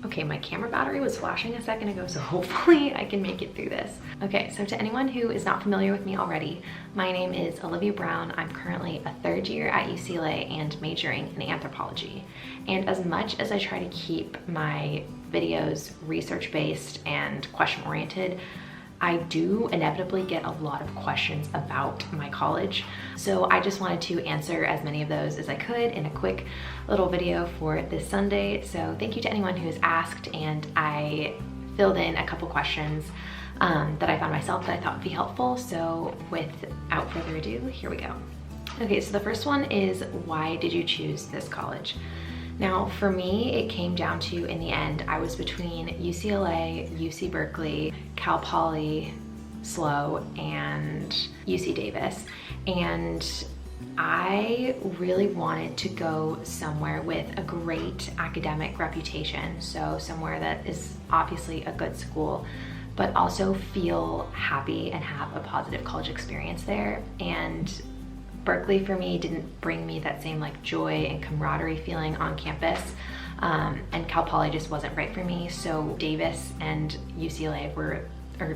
Okay, my camera battery was flashing a second ago, so hopefully I can make it through this. Okay, so to anyone who is not familiar with me already, my name is Alivia Brown. I'm currently a third year at UCLA and majoring in anthropology. And as much as I try to keep my videos research-based and question-oriented, I do inevitably get a lot of questions about my college. So I just wanted to answer as many of those as I could in a quick little video for this Sunday. So thank you to anyone who has asked, and I filled in a couple questions that I found myself that I thought would be helpful. So without further ado, here we go. Okay, so the first one is, why did you choose this college? Now, for me, it came down to, in the end, I was between UCLA, UC Berkeley, Cal Poly, SLO, and UC Davis. And I really wanted to go somewhere with a great academic reputation. So somewhere that is obviously a good school, but also feel happy and have a positive college experience there. And Berkeley for me didn't bring me that same like joy and camaraderie feeling on campus, and Cal Poly just wasn't right for me. So Davis and UCLA were the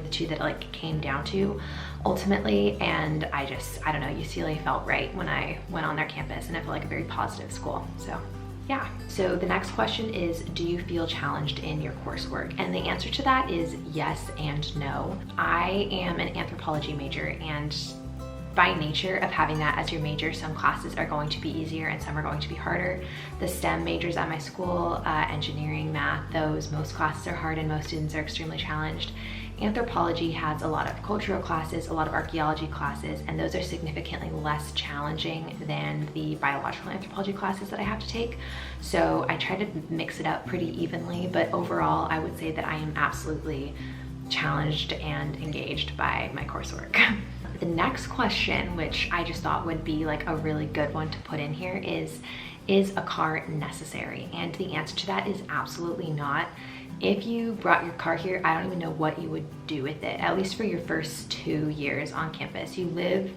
two that like came down to ultimately. And I don't know, UCLA felt right when I went on their campus, and it felt like a very positive school. So yeah. So the next question is, do you feel challenged in your coursework? And the answer to that is yes and no. I am an anthropology major, and by nature of having that as your major, some classes are going to be easier and some are going to be harder. The STEM majors at my school, engineering, math, most classes are hard and most students are extremely challenged. Anthropology has a lot of cultural classes, a lot of archaeology classes, and those are significantly less challenging than the biological anthropology classes that I have to take. So I try to mix it up pretty evenly, but overall I would say that I am absolutely challenged and engaged by my coursework. The next question, which I just thought would be like a really good one to put in here, is a car necessary? And the answer to that is absolutely not. If you brought your car here, I don't even know what you would do with it, at least for your first 2 years on campus. You live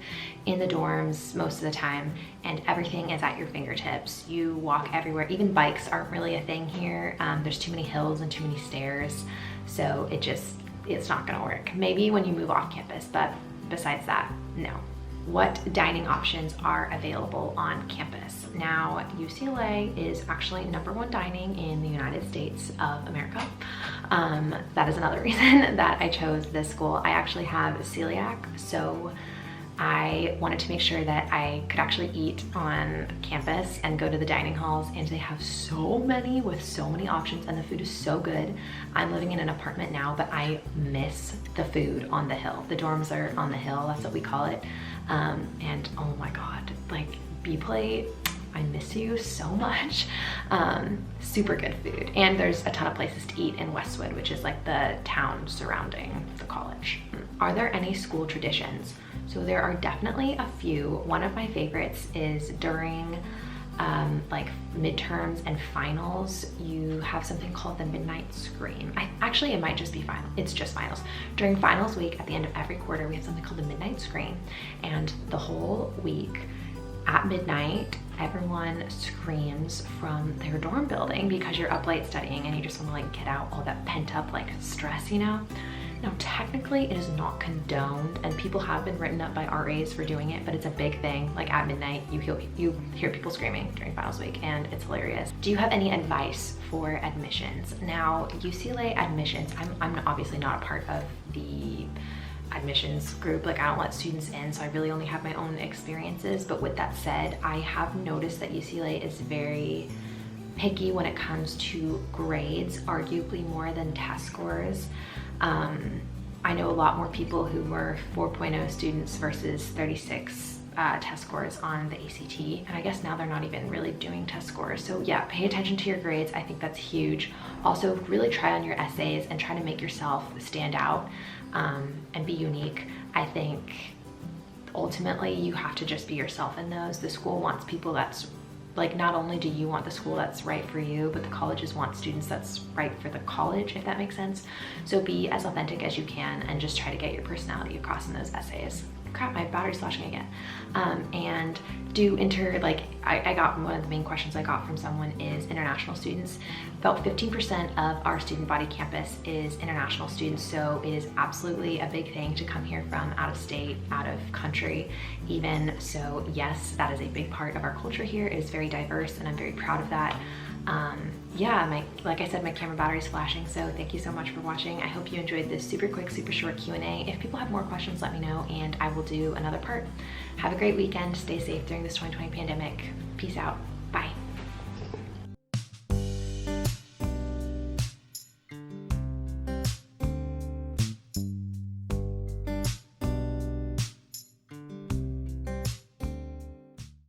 in the dorms most of the time, and everything is at your fingertips. You walk everywhere. Even bikes aren't really a thing here. There's too many hills and too many stairs, so it's not gonna work. Maybe when you move off campus, but besides that, no. What dining options are available on campus? Now, UCLA is actually #1 dining in the United States of America. That is another reason that I chose this school. I actually have celiac, so I wanted to make sure that I could actually eat on campus and go to the dining halls, and they have so many with so many options, and the food is so good. I'm living in an apartment now, but I miss the food on the hill. The dorms are on the hill, that's what we call it. And oh my God, like B-Plate, I miss you so much. Super good food. And there's a ton of places to eat in Westwood, which is like the town surrounding the college. Are there any school traditions? So there are definitely a few. One of my favorites is during like midterms and finals, you have something called the Midnight Scream. Actually, it might just be final. It's just finals. During finals week, at the end of every quarter, we have something called the Midnight Scream. And the whole week at midnight, everyone screams from their dorm building because you're up late studying and you just want to like get out all that pent up like stress, you know? Now, technically it is not condoned, and people have been written up by RAs for doing it, but it's a big thing. Like at midnight, you hear people screaming during finals week, and it's hilarious. Do you have any advice for admissions? Now, UCLA admissions, I'm obviously not a part of the admissions group. Like I don't let students in, so I really only have my own experiences. But with that said, I have noticed that UCLA is very picky when it comes to grades, arguably more than test scores. I know a lot more people who were 4.0 students versus 36 test scores on the ACT, and I guess now they're not even really doing test scores. So yeah, pay attention to your grades. I think that's huge. Also, really try on your essays and try to make yourself stand out and be unique. I think ultimately you have to just be yourself in those. The school wants people that's like, not only do you want the school that's right for you, but the colleges want students that's right for the college, if that makes sense. So be as authentic as you can and just try to get your personality across in those essays. crap, my battery's flashing again. And do enter, like, I got, one of the main questions I got from someone is international students. About 15% of our student body campus is international students, so it is absolutely a big thing to come here from out of state, out of country even. So yes, that is a big part of our culture here. It is very diverse and I'm very proud of that. Yeah, like I said, my camera battery is flashing, so thank you so much for watching. I hope you enjoyed this super quick, super short Q&A. If people have more questions, let me know and I will do another part. Have a great weekend. Stay safe during this 2020 pandemic. Peace out.